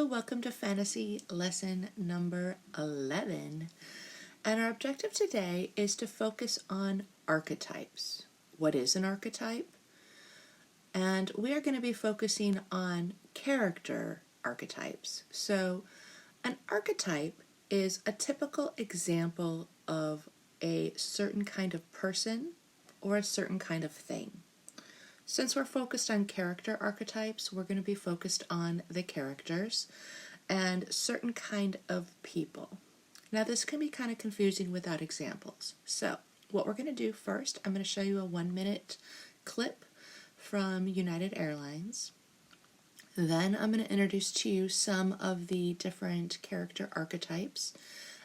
welcome to Fantasy Lesson number 11. And our objective today is to focus on archetypes. What is an archetype? And we are going to be focusing on character archetypes. So, an archetype is a typical example of a certain kind of person or a certain kind of thing. Since we're focused on character archetypes, we're going to be focused on the characters and certain kind of people. Now, this can be kind of confusing without examples. So, what we're going to do first, I'm going to show you a 1-minute clip from United Airlines. Then I'm going to introduce to you some of the different character archetypes.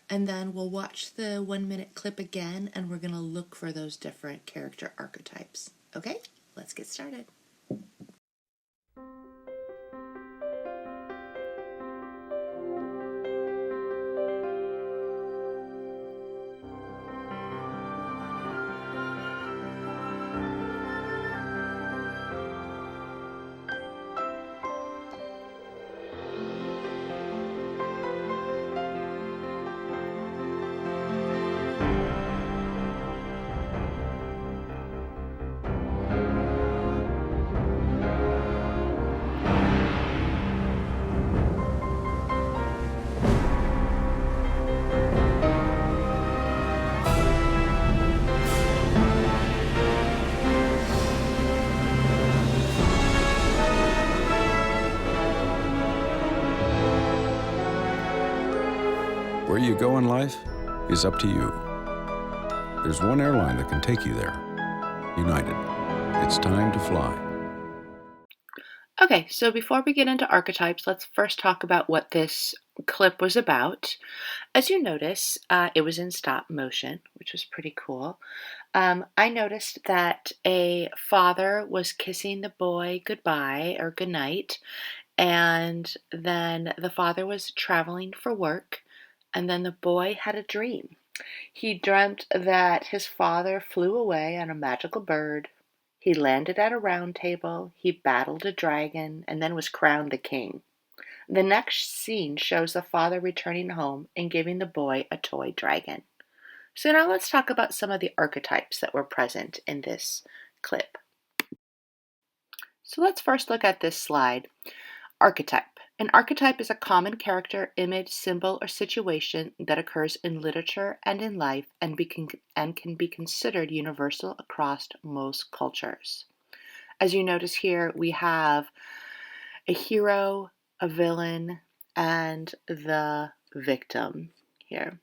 And then we'll watch the 1-minute clip again, and we're going to look for those different character archetypes. Okay? Let's get started. Where you go in life is up to you. There's one airline that can take you there. United. It's time to fly. Okay, so before we get into archetypes, let's first talk about what this clip was about. As you notice, it was in stop motion, which was pretty cool. I noticed that a father was kissing the boy goodbye or goodnight, and then the father was traveling for work, and then the boy had a dream. He dreamt that his father flew away on a magical bird. He landed at a round table, he battled a dragon, and then was crowned the king. The next scene shows the father returning home and giving the boy a toy dragon. So now let's talk about some of the archetypes that were present in this clip. So let's first look at this slide. Archetype. An archetype is a common character, image, symbol, or situation that occurs in literature and in life and can be considered universal across most cultures. As you notice here, we have a hero, a villain, and the victim here.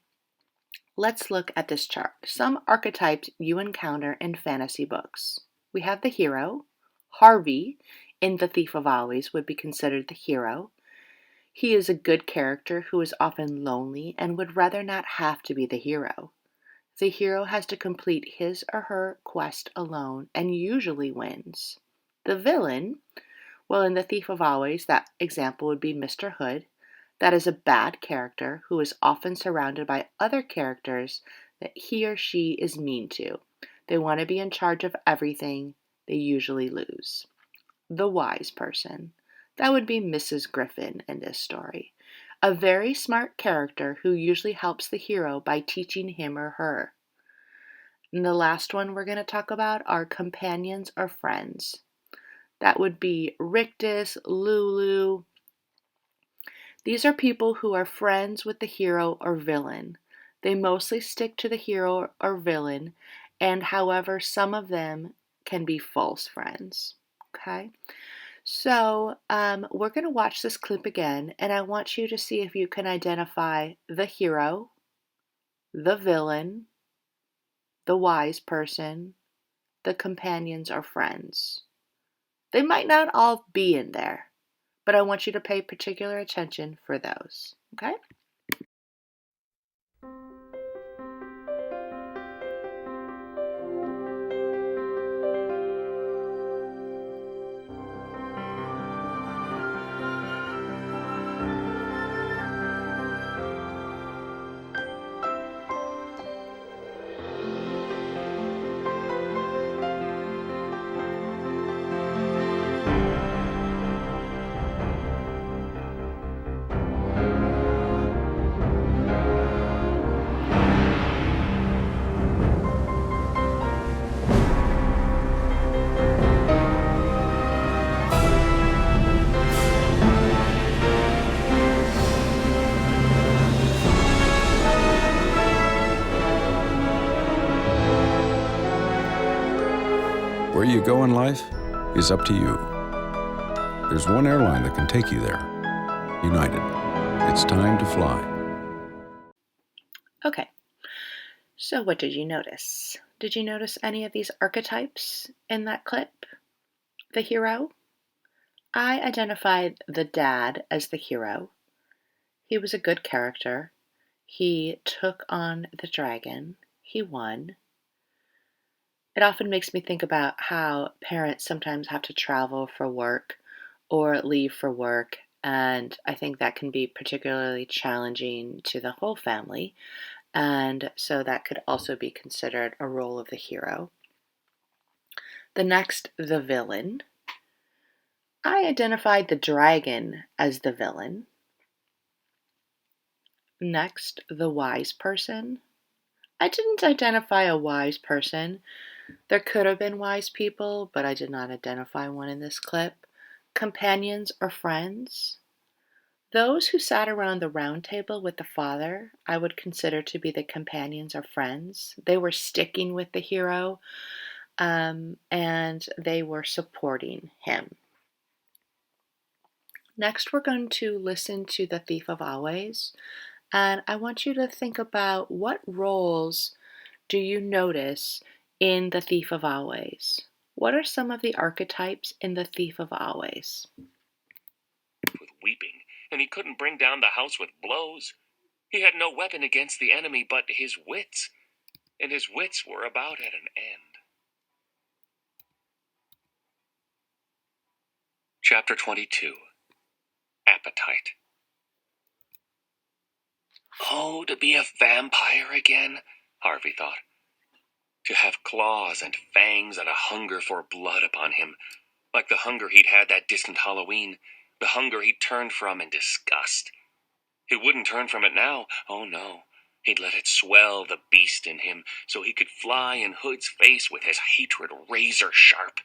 Let's look at this chart. Some archetypes you encounter in fantasy books. We have the hero. Harvey in The Thief of Always would be considered the hero. He is a good character who is often lonely and would rather not have to be the hero. The hero has to complete his or her quest alone and usually wins. The villain, well, in The Thief of Always, that example would be Mr. Hood. That is a bad character who is often surrounded by other characters that he or she is mean to. They want to be in charge of everything. They usually lose. The wise person. That would be Mrs. Griffin in this story. A very smart character who usually helps the hero by teaching him or her. And the last one we're going to talk about are companions or friends. That would be Rictus, Lulu. These are people who are friends with the hero or villain. They mostly stick to the hero or villain, and however, some of them can be false friends. Okay? So we're going to watch this clip again, and I want you to see if you can identify the hero, the villain, the wise person, the companions or friends. They might not all be in there, but I want you to pay particular attention for those, okay? you go in life is up to you. There's one airline that can take you there. United. It's time to fly. Okay, so what did you notice? Did you notice any of these archetypes in that clip? The hero? I identified the dad as the hero. He was a good character. He took on the dragon. He won. It often makes me think about how parents sometimes have to travel for work or leave for work, and I think that can be particularly challenging to the whole family, and so that could also be considered a role of the hero. The next, the villain. I identified the dragon as the villain. Next, the wise person. I didn't identify a wise person. There could have been wise people, but I did not identify one in this clip. Companions or friends. Those who sat around the round table with the father, I would consider to be the companions or friends. They were sticking with the hero, and they were supporting him. Next, we're going to listen to The Thief of Always, and I want you to think about what roles do you notice in The Thief of Always? What are some of the archetypes in The Thief of Always? With weeping, and he couldn't bring down the house with blows. He had no weapon against the enemy but his wits, and his wits were about at an end. Chapter 22. Appetite. Oh, to be a vampire again, Harvey thought. To have claws and fangs and a hunger for blood upon him, like the hunger he'd had that distant Halloween, the hunger he'd turned from in disgust. He wouldn't turn from it now, oh no. He'd let it swell the beast in him so he could fly in Hood's face with his hatred razor sharp.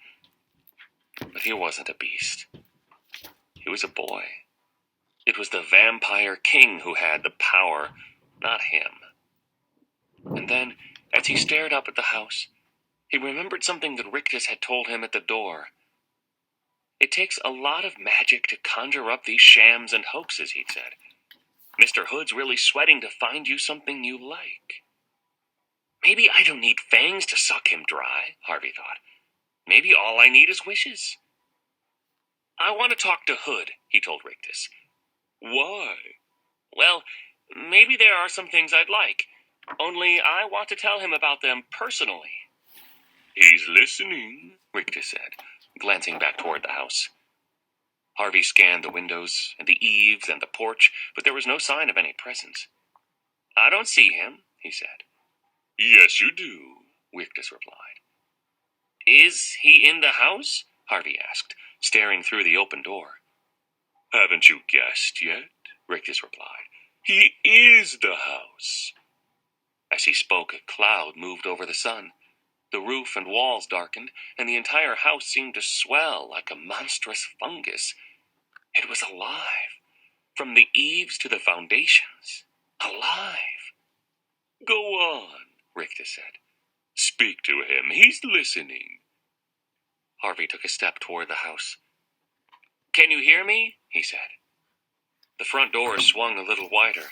But he wasn't a beast. He was a boy. It was the vampire king who had the power, not him. And then, as he stared up at the house, he remembered something that Rictus had told him at the door. It takes a lot of magic to conjure up these shams and hoaxes, he'd said. Mr. Hood's really sweating to find you something you like. Maybe I don't need fangs to suck him dry, Harvey thought. Maybe all I need is wishes. I want to talk to Hood, he told Rictus. Why? Well, maybe there are some things I'd like. Only I want to tell him about them personally. He's listening, Rictus said, glancing back toward the house. Harvey scanned the windows and the eaves and the porch, but there was no sign of any presence. I don't see him, he said. Yes, you do, Rictus replied. Is he in the house? Harvey asked, staring through the open door. Haven't you guessed yet? Rictus replied. He is the house. As he spoke, a cloud moved over the sun. The roof and walls darkened, and the entire house seemed to swell like a monstrous fungus. It was alive, from the eaves to the foundations. Alive. Go on, Rictus said. Speak to him. He's listening. Harvey took a step toward the house. Can you hear me? He said. The front door swung a little wider,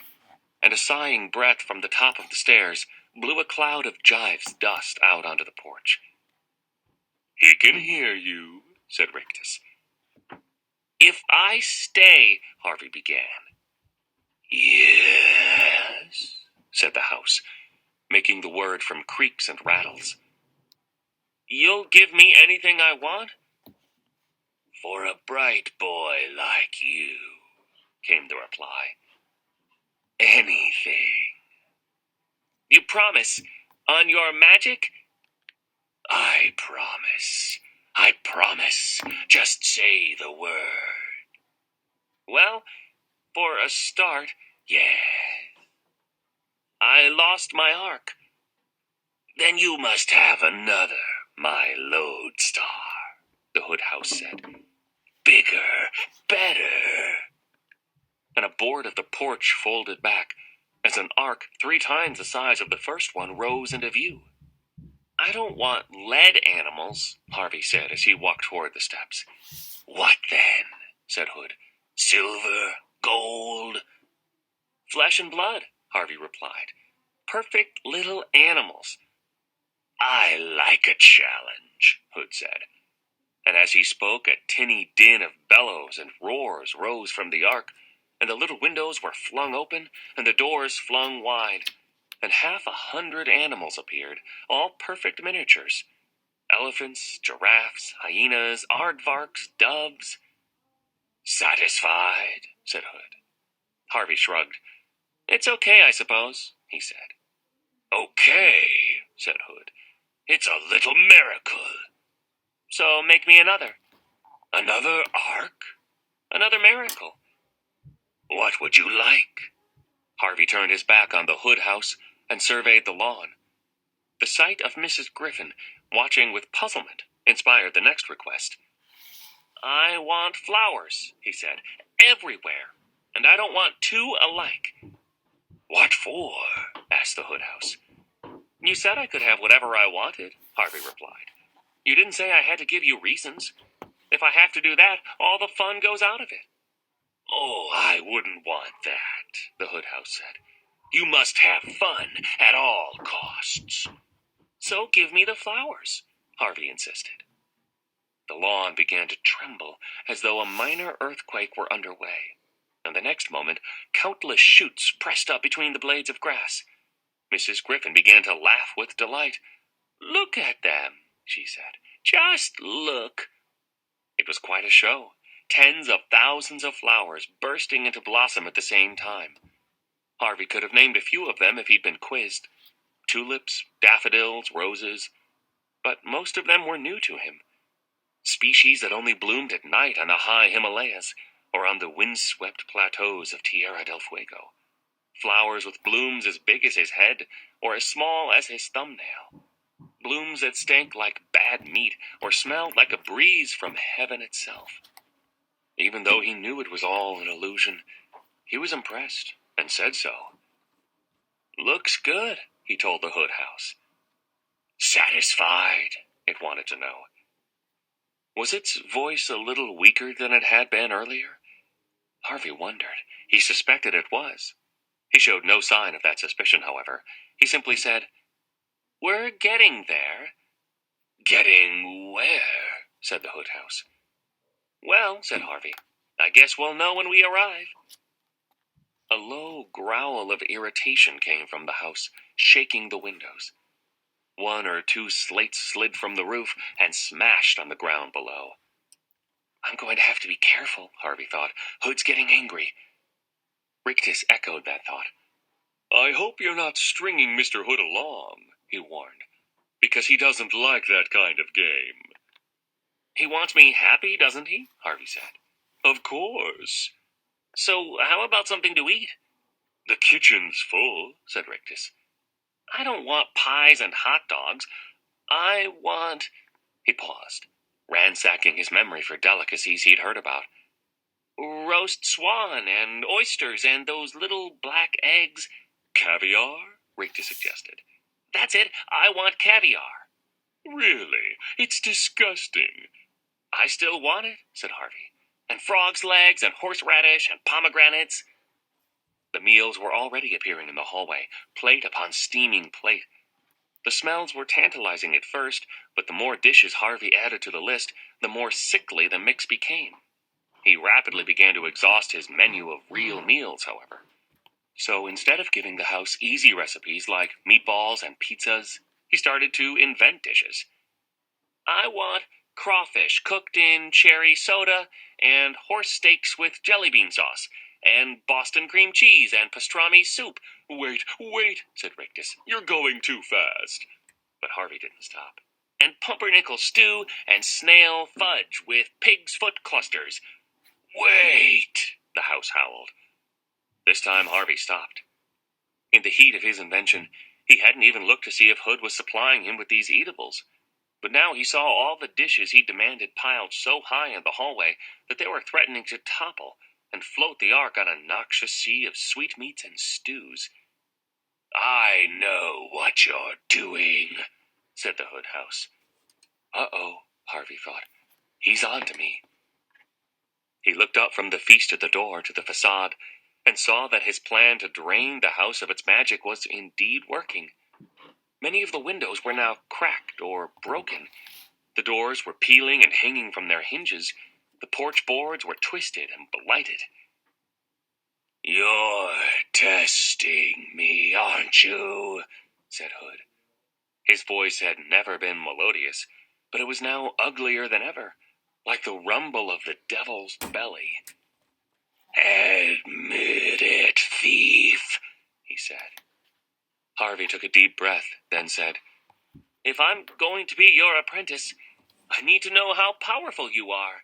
and a sighing breath from the top of the stairs blew a cloud of Jive's dust out onto the porch. He can hear you, said Rictus. If I stay, Harvey began. Yes, said the house, making the word from creaks and rattles. You'll give me anything I want? For a bright boy like you, came the reply. Anything. You promise? On your magic? I promise. I promise. Just say the word. Well, for a start, yes. I lost my ark. Then you must have another, my lodestar, the Hood house said. Bigger, better. And a board of the porch folded back as an ark 3 times the size of the first one rose into view. I don't want lead animals, Harvey said as he walked toward the steps. What then? Said Hood. Silver? Gold? Flesh and blood, Harvey replied. Perfect little animals. I like a challenge, Hood said. And as he spoke, a tinny din of bellows and roars rose from the ark, and the little windows were flung open, and the doors flung wide, and 100 animals appeared, all perfect miniatures. Elephants, giraffes, hyenas, aardvarks, doves. Satisfied? Said Hood. Harvey shrugged. It's okay, I suppose, he said. Okay, said Hood. It's a little miracle. So make me another. Another ark? Another miracle. What would you like? Harvey turned his back on the Hood house and surveyed the lawn. The sight of Mrs. Griffin, watching with puzzlement, inspired the next request. I want flowers, he said, everywhere, and I don't want two alike. What for? Asked the Hood house. You said I could have whatever I wanted, Harvey replied. You didn't say I had to give you reasons. If I have to do that, all the fun goes out of it. Oh, I wouldn't want that, the Hood house said. You must have fun at all costs. So give me the flowers, Harvey insisted. The lawn began to tremble as though a minor earthquake were underway, and the next moment countless shoots pressed up between the blades of grass. Mrs. Griffin began to laugh with delight. Look at them, she said. Just look. It was quite a show. Tens of thousands of flowers bursting into blossom at the same time. Harvey could have named a few of them if he'd been quizzed. Tulips, daffodils, roses. But most of them were new to him. Species that only bloomed at night on the high Himalayas or on the windswept plateaus of Tierra del Fuego. Flowers with blooms as big as his head or as small as his thumbnail. Blooms that stank like bad meat or smelled like a breeze from heaven itself. Even though he knew it was all an illusion, he was impressed and said so. Looks good, he told the Hood house. Satisfied? It wanted to know. Was its voice a little weaker than it had been earlier? Harvey wondered. He suspected it was. He showed no sign of that suspicion, however. He simply said, We're getting there. Getting where? Said the Hood house. Well, said Harvey, I guess we'll know when we arrive. A low growl of irritation came from the house, shaking the windows. One or two slates slid from the roof and smashed on the ground below. I'm going to have to be careful, Harvey thought. Hood's getting angry. Rictus echoed that thought. I hope you're not stringing Mr. Hood along, he warned, because he doesn't like that kind of game. He wants me happy, doesn't he? Harvey said. Of course. So how about something to eat? The kitchen's full, said Rictus. I don't want pies and hot dogs. I want... He paused, ransacking his memory for delicacies he'd heard about. Roast swan and oysters and those little black eggs. Caviar? Rictus suggested. That's it. I want caviar. Really? It's disgusting. I still want it, said Harvey. And frog's legs and horseradish and pomegranates. The meals were already appearing in the hallway, plate upon steaming plate. The smells were tantalizing at first, but the more dishes Harvey added to the list, the more sickly the mix became. He rapidly began to exhaust his menu of real meals, however. So instead of giving the house easy recipes like meatballs and pizzas, he started to invent dishes. I want crawfish cooked in cherry soda and horse steaks with jelly bean sauce, and Boston cream cheese and pastrami soup. Wait, said Rictus. You're going too fast. But Harvey didn't stop. And pumpernickel stew and snail fudge with pig's foot clusters. Wait, the house howled. This time Harvey stopped. In the heat of his invention, he hadn't even looked to see if Hood was supplying him with these eatables. But now he saw all the dishes he demanded piled so high in the hallway that they were threatening to topple and float the ark on a noxious sea of sweetmeats and stews. I know what you're doing, said the Hood house. Uh-oh, Harvey thought. He's on to me. He looked up from the feast at the door to the facade and saw that his plan to drain the house of its magic was indeed working. Many of the windows were now cracked or broken. The doors were peeling and hanging from their hinges. The porch boards were twisted and blighted. "You're testing me, aren't you?" said Hood. His voice had never been melodious, but it was now uglier than ever, like the rumble of the devil's belly. "Admit it, thief," he said. Harvey took a deep breath, then said, "If I'm going to be your apprentice, I need to know how powerful you are."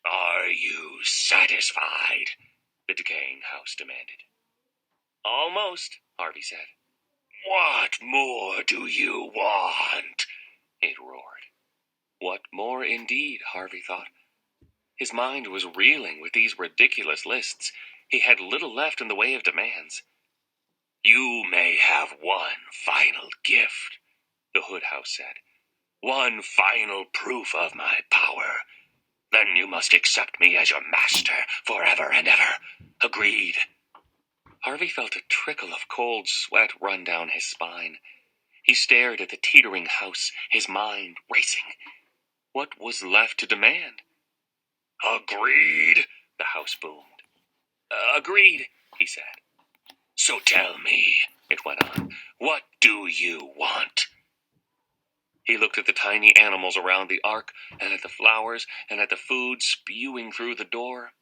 "Are you satisfied?" the decaying house demanded. "Almost," Harvey said. "What more do you want?" it roared. What more indeed, Harvey thought. His mind was reeling with these ridiculous lists. He had little left in the way of demands. "You may have one final gift," the Hood House said. "One final proof of my power. Then you must accept me as your master forever and ever. Agreed?" Harvey felt a trickle of cold sweat run down his spine. He stared at the teetering house, his mind racing. What was left to demand? "Agreed?" the house boomed. "Agreed," he said. "So tell me," it went on, "what do you want?" He looked at the tiny animals around the ark, and at the flowers, and at the food spewing through the door.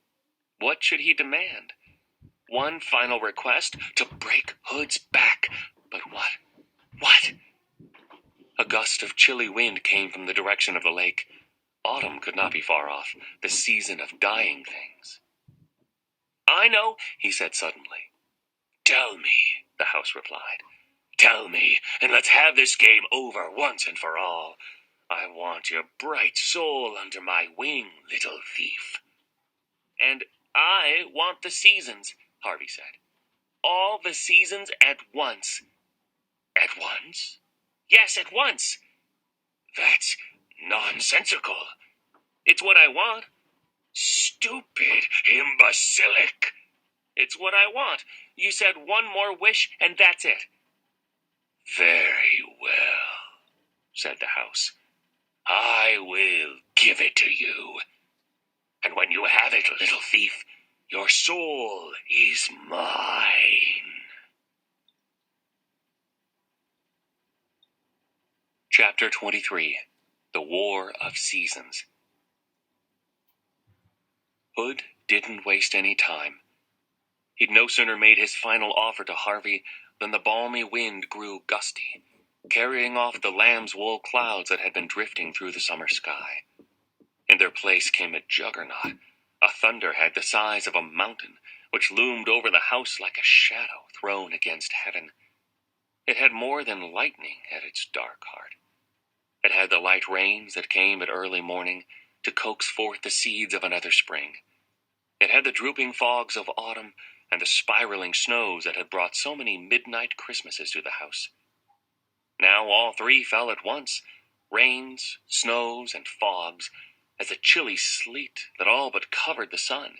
What should he demand? One final request, to break Hood's back. But what? What? A gust of chilly wind came from the direction of the lake. Autumn could not be far off, the season of dying things. "I know," he said suddenly. "Tell me," the house replied. "Tell me, and let's have this game over once and for all. I want your bright soul under my wing, little thief." "And I want the seasons," Harvey said. "All the seasons at once." "At once?" "Yes, at once." "That's nonsensical." "It's what I want." "Stupid, imbecilic." "It's what I want. You said one more wish, and that's it." "Very well," said the house. "I will give it to you. And when you have it, little thief, your soul is mine." Chapter 23. The War of Seasons. Hood didn't waste any time. He'd no sooner made his final offer to Harvey than the balmy wind grew gusty, carrying off the lamb's wool clouds that had been drifting through the summer sky. In their place came a juggernaut, a thunderhead the size of a mountain, which loomed over the house like a shadow thrown against heaven. It had more than lightning at its dark heart. It had the light rains that came at early morning to coax forth the seeds of another spring. It had the drooping fogs of autumn and the spiraling snows that had brought so many midnight Christmases to the house. Now all three fell at once, rains, snows, and fogs, as a chilly sleet that all but covered the sun.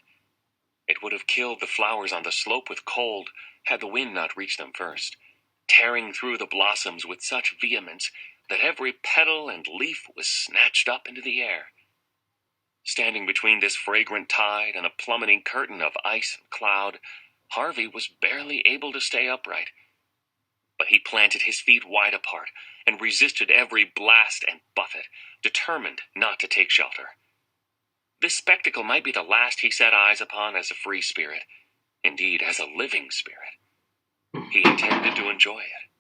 It would have killed the flowers on the slope with cold had the wind not reached them first, tearing through the blossoms with such vehemence that every petal and leaf was snatched up into the air. Standing between this fragrant tide and a plummeting curtain of ice and cloud, Harvey was barely able to stay upright. But he planted his feet wide apart and resisted every blast and buffet, determined not to take shelter. This spectacle might be the last he set eyes upon as a free spirit, indeed as a living spirit. He intended to enjoy it.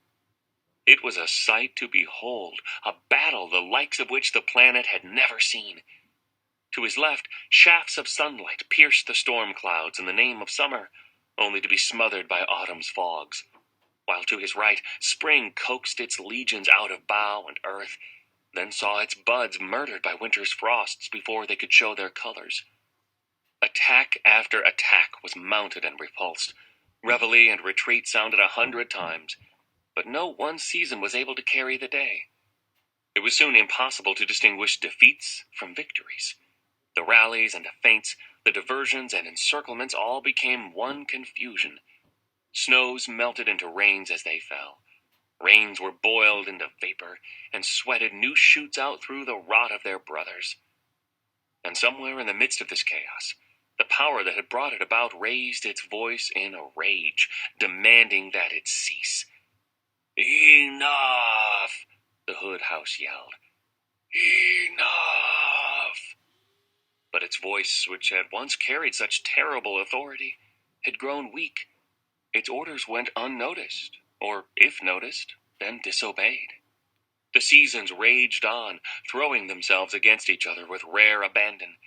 It was a sight to behold, a battle the likes of which the planet had never seen. To his left, shafts of sunlight pierced the storm clouds in the name of summer, only to be smothered by autumn's fogs, while to his right, spring coaxed its legions out of bough and earth, then saw its buds murdered by winter's frosts before they could show their colors. Attack after attack was mounted and repulsed. Reveille and retreat sounded 100 times, but no one season was able to carry the day. It was soon impossible to distinguish defeats from victories. The rallies and the feints, the diversions and encirclements all became one confusion. Snows melted into rains as they fell. Rains were boiled into vapor, and sweated new shoots out through the rot of their brothers. And somewhere in the midst of this chaos, the power that had brought it about raised its voice in a rage, demanding that it cease. "Enough!" the Hood House yelled. "Enough!" But its voice, which had once carried such terrible authority, had grown weak. Its orders went unnoticed, or if noticed, then disobeyed. The seasons raged on, throwing themselves against each other with rare abandon,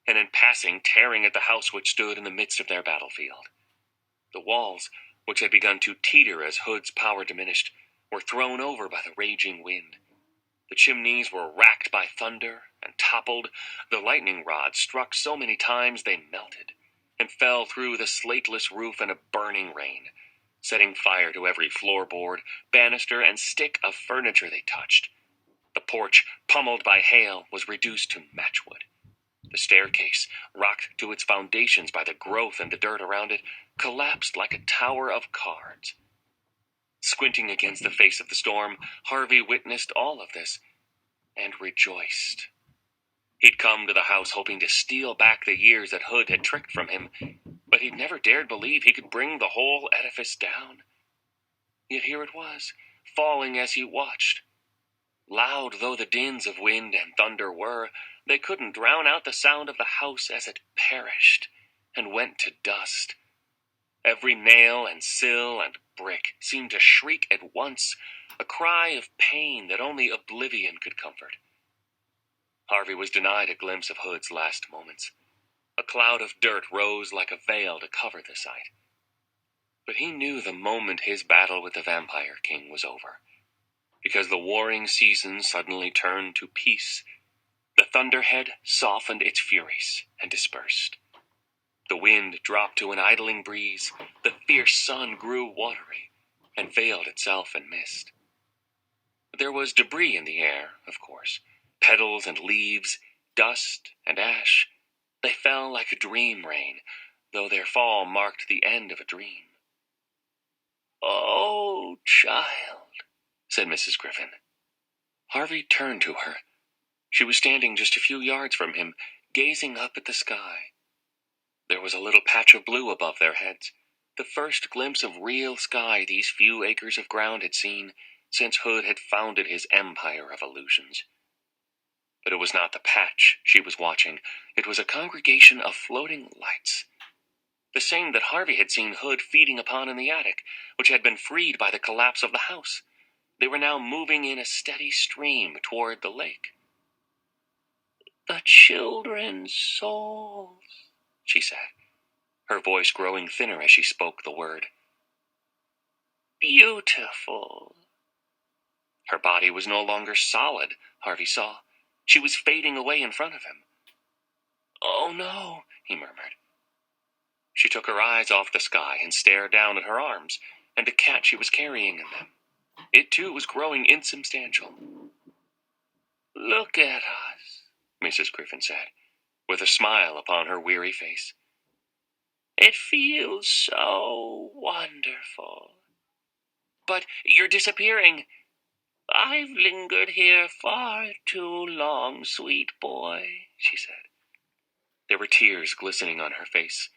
and in passing tearing at the house which stood in the midst of their battlefield. The walls, which had begun to teeter as Hood's power diminished, were thrown over by the raging wind. The chimneys were racked by thunder and toppled. The lightning rods struck so many times they melted, and fell through the slateless roof in a burning rain, setting fire to every floorboard, banister, and stick of furniture they touched. The porch, pummeled by hail, was reduced to matchwood. The staircase, rocked to its foundations by the growth and the dirt around it, collapsed like a tower of cards. Squinting against the face of the storm, Harvey witnessed all of this, and rejoiced. He'd come to the house hoping to steal back the years that Hood had tricked from him, but he'd never dared believe he could bring the whole edifice down. Yet here it was, falling as he watched. Loud though the dins of wind and thunder were, they couldn't drown out the sound of the house as it perished and went to dust. Every nail and sill and brick seemed to shriek at once, a cry of pain that only oblivion could comfort. Harvey was denied a glimpse of Hood's last moments. A cloud of dirt rose like a veil to cover the sight. But he knew the moment his battle with the Vampire King was over, because the warring season suddenly turned to peace. The thunderhead softened its furies and dispersed. The wind dropped to an idling breeze, the fierce sun grew watery, and veiled itself in mist. There was debris in the air, of course, petals and leaves, dust and ash. They fell like a dream rain, though their fall marked the end of a dream. "Oh, child," said Mrs. Griffin. Harvey turned to her. She was standing just a few yards from him, gazing up at the sky. There was a little patch of blue above their heads, the first glimpse of real sky these few acres of ground had seen since Hood had founded his empire of illusions. But it was not the patch she was watching. It was a congregation of floating lights, the same that Harvey had seen Hood feeding upon in the attic, which had been freed by the collapse of the house. They were now moving in a steady stream toward the lake. "The children's souls," she said, her voice growing thinner as she spoke the word. "Beautiful." Her body was no longer solid, Harvey saw. She was fading away in front of him. "Oh, no," he murmured. She took her eyes off the sky and stared down at her arms and the cat she was carrying in them. It, too, was growing insubstantial. "Look at us," Mrs. Griffin said, with a smile upon her weary face. "It feels so wonderful." "But you're disappearing." "I've lingered here far too long, sweet boy," she said. There were tears glistening on her face,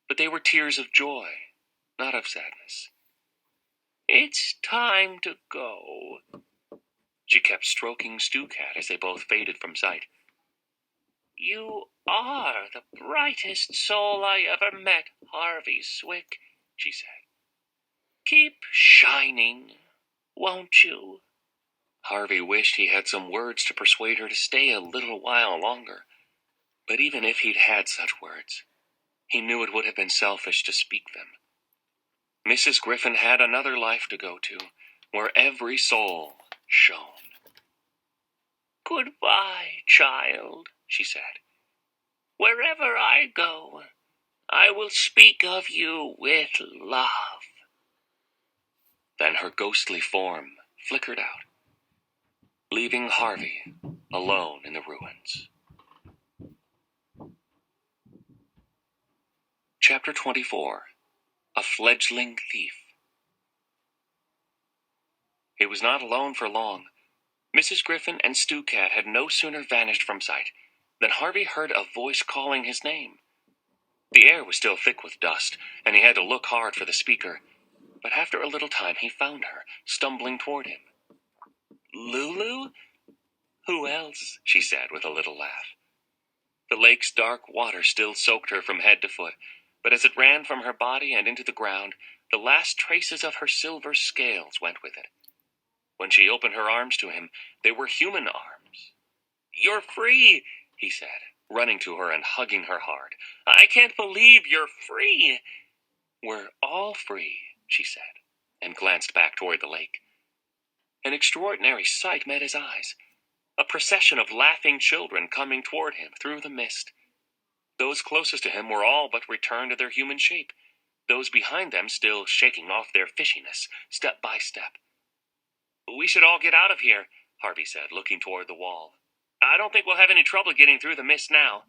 but they were tears of joy, not of sadness. "It's time to go." She kept stroking Stu Cat as they both faded from sight. "You are the brightest soul I ever met, Harvey Swick," she said. "Keep shining, won't you?" Harvey wished he had some words to persuade her to stay a little while longer. But even if he'd had such words, he knew it would have been selfish to speak them. Mrs. Griffin had another life to go to, where every soul shone. "Goodbye, child," she said. "Wherever I go, I will speak of you with love." Then her ghostly form flickered out. leaving Harvey alone in the ruins. Chapter 24. A Fledgling Thief. He was not alone for long. Mrs. Griffin and Stu Cat had no sooner vanished from sight than Harvey heard a voice calling his name. The air was still thick with dust, and he had to look hard for the speaker, but after a little time he found her, stumbling toward him. "Lulu? Who else?" she said with a little laugh. The lake's dark water still soaked her from head to foot, but as it ran from her body and into the ground, the last traces of her silver scales went with it. When she opened her arms to him, they were human arms. "You're free," he said, running to her and hugging her hard. "I can't believe you're free." "We're all free," she said, and glanced back toward the lake. An extraordinary sight met his eyes. A procession of laughing children coming toward him through the mist. Those closest to him were all but returned to their human shape, those behind them still shaking off their fishiness, step by step. "We should all get out of here," Harvey said, looking toward the wall. "I don't think we'll have any trouble getting through the mist now."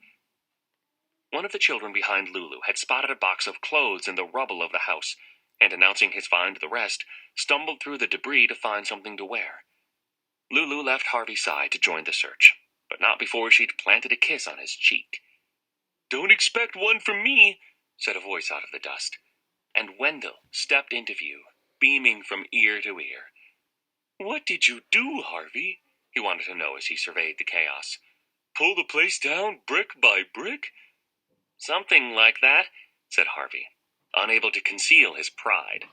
One of the children behind Lulu had spotted a box of clothes in the rubble of the house, and announcing his find to the rest, stumbled through the debris to find something to wear. Lulu left Harvey's side to join the search, but not before she'd planted a kiss on his cheek. "Don't expect one from me," said a voice out of the dust, and Wendell stepped into view, beaming from ear to ear. "What did you do, Harvey?" he wanted to know as he surveyed the chaos. "Pull the place down brick by brick?" "Something like that," said Harvey, unable to conceal his pride.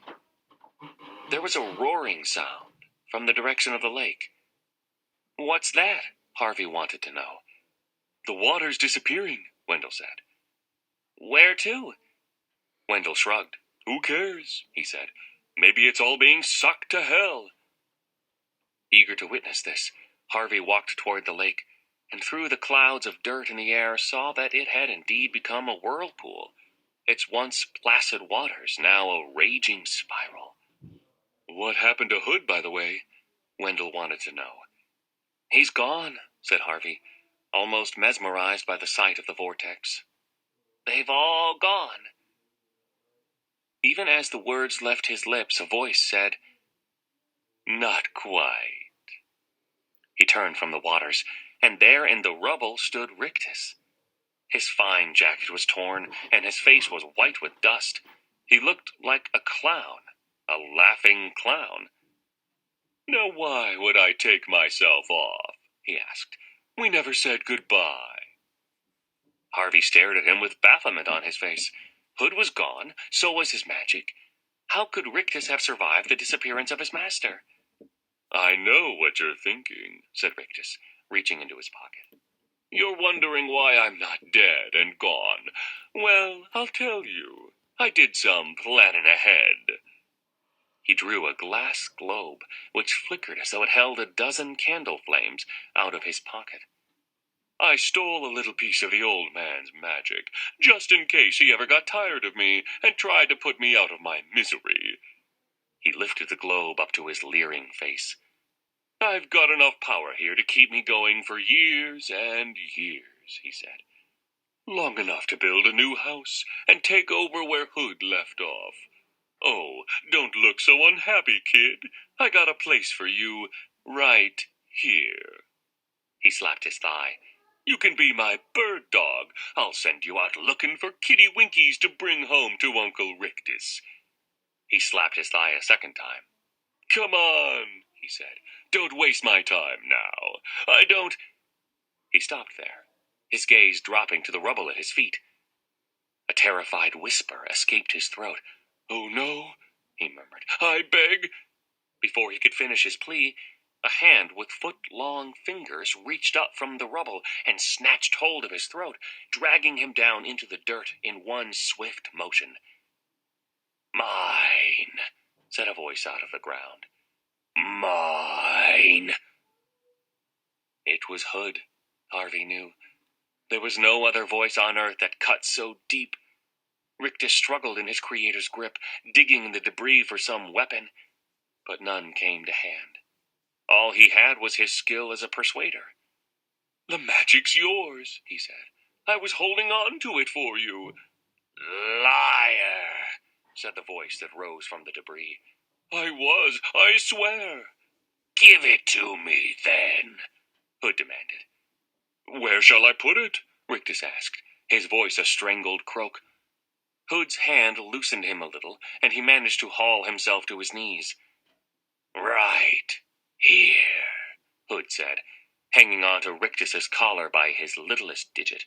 There was a roaring sound from the direction of the lake. "What's that?" Harvey wanted to know. "The water's disappearing," Wendell said. "Where to?" Wendell shrugged. "Who cares?" he said. "Maybe it's all being sucked to hell." Eager to witness this, Harvey walked toward the lake, and through the clouds of dirt in the air saw that it had indeed become a whirlpool, its once placid waters now a raging spiral. "What happened to Hood, by the way?" Wendell wanted to know. "He's gone," said Harvey, almost mesmerized by the sight of the vortex. "They've all gone." Even as the words left his lips, a voice said, "Not quite." He turned from the waters, and there in the rubble stood Rictus. His fine jacket was torn, and his face was white with dust. He looked like a clown, a laughing clown. "Now why would I take myself off?" he asked. "We never said goodbye." Harvey stared at him with bafflement on his face. Hood was gone, so was his magic. How could Rictus have survived the disappearance of his master? "I know what you're thinking," said Rictus, reaching into his pocket. "You're wondering why I'm not dead and gone. Well, I'll tell you. I did some planning ahead." He drew a glass globe, which flickered as though it held a dozen candle flames, out of his pocket. "I stole a little piece of the old man's magic, just in case he ever got tired of me and tried to put me out of my misery." He lifted the globe up to his leering face. "I've got enough power here to keep me going for years and years," he said. "Long enough to build a new house and take over where Hood left off. Oh, don't look so unhappy, kid. I got a place for you right here." He slapped his thigh. "You can be my bird dog. I'll send you out looking for kitty winkies to bring home to Uncle Rictus." He slapped his thigh a second time. "Come on," he said. "Don't waste my time now. I don't—" He stopped there, his gaze dropping to the rubble at his feet. A terrified whisper escaped his throat. "Oh no," he murmured. "I beg." Before he could finish his plea, a hand with foot-long fingers reached up from the rubble and snatched hold of his throat, dragging him down into the dirt in one swift motion. "Mine," said a voice out of the ground. "Mine." It was Hood, Harvey knew. There was no other voice on earth that cut so deep. Rictus struggled in his creator's grip, digging in the debris for some weapon, but none came to hand. All he had was his skill as a persuader. "The magic's yours," he said. "I was holding on to it for you." "Liar," said the voice that rose from the debris. I swear." "Give it to me, then," Hood demanded. "Where shall I put it?" Rictus asked, his voice a strangled croak. Hood's hand loosened him a little, and he managed to haul himself to his knees. "Right here," Hood said, hanging on to Rictus's collar by his littlest digit,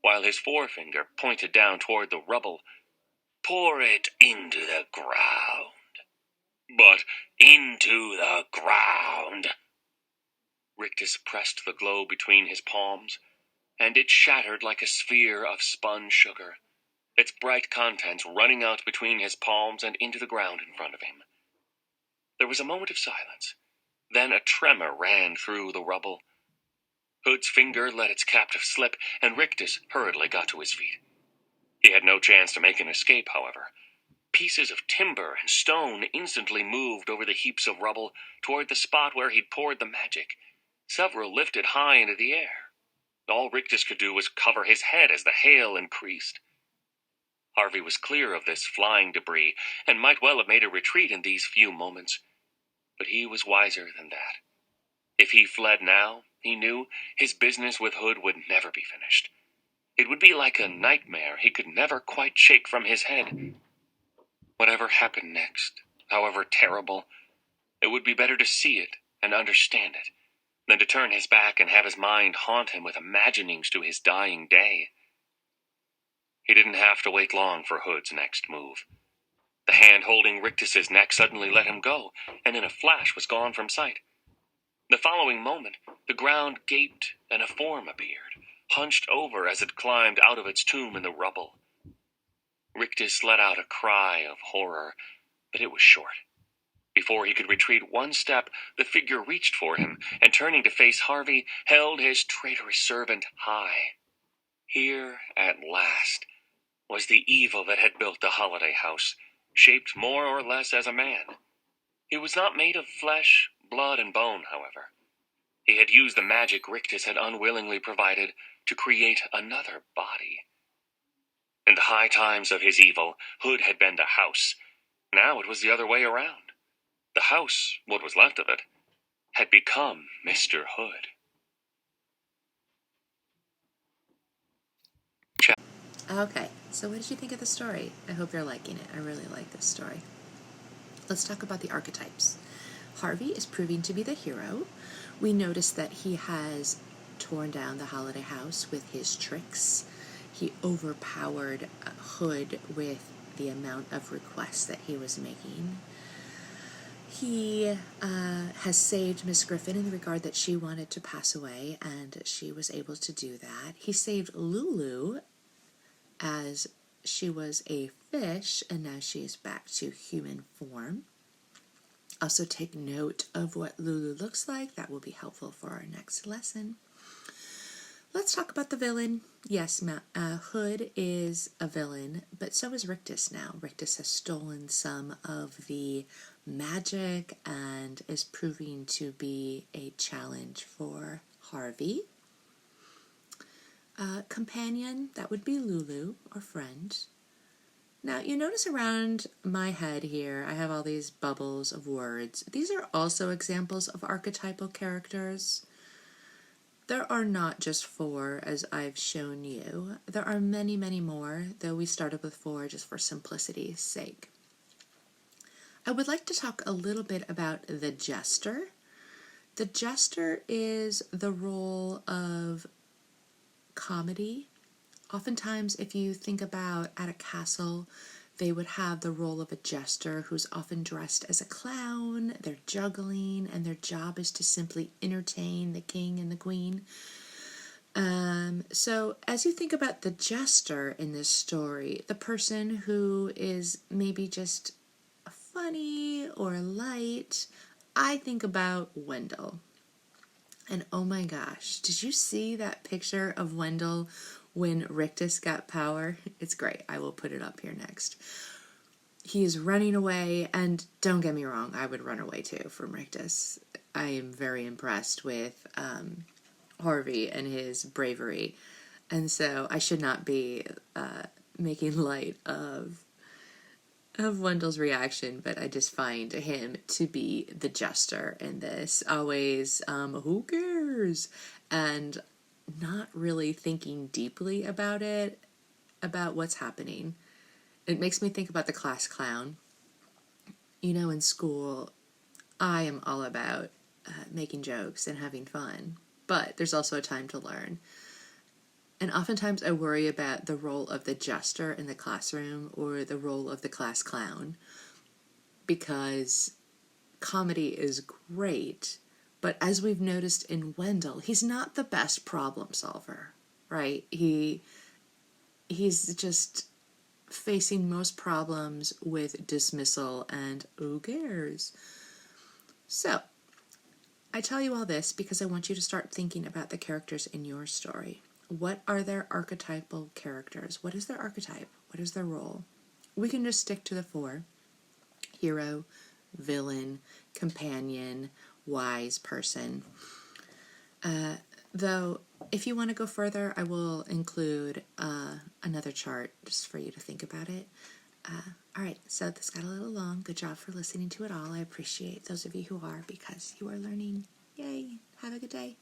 while his forefinger pointed down toward the rubble. "Pour it into the ground." "But into the ground." Rictus pressed the globe between his palms, and it shattered like a sphere of spun sugar, its bright contents running out between his palms and into the ground in front of him. There was a moment of silence. Then a tremor ran through the rubble. Hood's finger let its captive slip, and Rictus hurriedly got to his feet. He had no chance to make an escape, however. Pieces of timber and stone instantly moved over the heaps of rubble toward the spot where he'd poured the magic. Several lifted high into the air. All Rictus could do was cover his head as the hail increased. Harvey was clear of this flying debris, and might well have made a retreat in these few moments. But he was wiser than that. If he fled now, he knew, his business with Hood would never be finished. It would be like a nightmare he could never quite shake from his head. Whatever happened next, however terrible, it would be better to see it and understand it than to turn his back and have his mind haunt him with imaginings to his dying day. He didn't have to wait long for Hood's next move. The hand holding Rictus's neck suddenly let him go, and in a flash was gone from sight. The following moment, the ground gaped and a form appeared, hunched over as it climbed out of its tomb in the rubble. Rictus let out a cry of horror, but it was short. Before he could retreat one step, the figure reached for him, and turning to face Harvey, held his traitorous servant high. Here, at last, was the evil that had built the Holiday House, shaped more or less as a man. He was not made of flesh, blood, and bone, however. He had used the magic Rictus had unwillingly provided to create another body. In the high times of his evil, Hood had been the house. Now it was the other way around. The house, what was left of it, had become Mr. Hood. Okay, so what did you think of the story? I hope you're liking it. I really like this story. Let's talk about the archetypes. Harvey is proving to be the hero. We notice that he has torn down the Holiday House with his tricks. He overpowered Hood with the amount of requests that he was making. He has saved Miss Griffin in the regard that she wanted to pass away, and she was able to do that. He saved Lulu as she was a fish, and now she is back to human form. Also take note of what Lulu looks like. That will be helpful for our next lesson. Let's talk about the villain. Yes, Hood is a villain, but so is Rictus now. Rictus has stolen some of the magic and is proving to be a challenge for Harvey. Companion, that would be Lulu, or friend. Now, you notice around my head here, I have all these bubbles of words. These are also examples of archetypal characters. There are not just 4, as I've shown you. There are many, many more, though we started with 4 just for simplicity's sake. I would like to talk a little bit about the Jester. The Jester is the role of comedy. Oftentimes, if you think about at a castle, they would have the role of a jester who's often dressed as a clown. They're juggling, and their job is to simply entertain the king and the queen. So as you think about the jester in this story, the person who is maybe just funny or light, I think about Wendell. And oh my gosh, did you see that picture of Wendell when Rictus got power? It's great. I will put it up here next. He is running away, and don't get me wrong, I would run away too from Rictus. I am very impressed with Harvey and his bravery. And so I should not be making light of Wendell's reaction, but I just find him to be the jester in this. Always, who cares? And not really thinking deeply about it, about what's happening. It makes me think about the class clown. You know, in school, I am all about making jokes and having fun, but there's also a time to learn. And oftentimes I worry about the role of the jester in the classroom or the role of the class clown, because comedy is great, but as we've noticed in Wendell, he's not the best problem solver, right? He's just facing most problems with dismissal and who cares? So, I tell you all this because I want you to start thinking about the characters in your story. What are their archetypal characters? What is their archetype? What is their role? We can just stick to the 4. Hero, villain, companion, wise person. Though, if you want to go further, I will include another chart just for you to think about it. All right, so this got a little long. Good job for listening to it all. I appreciate those of you who are, because you are learning. Yay. Have a good day.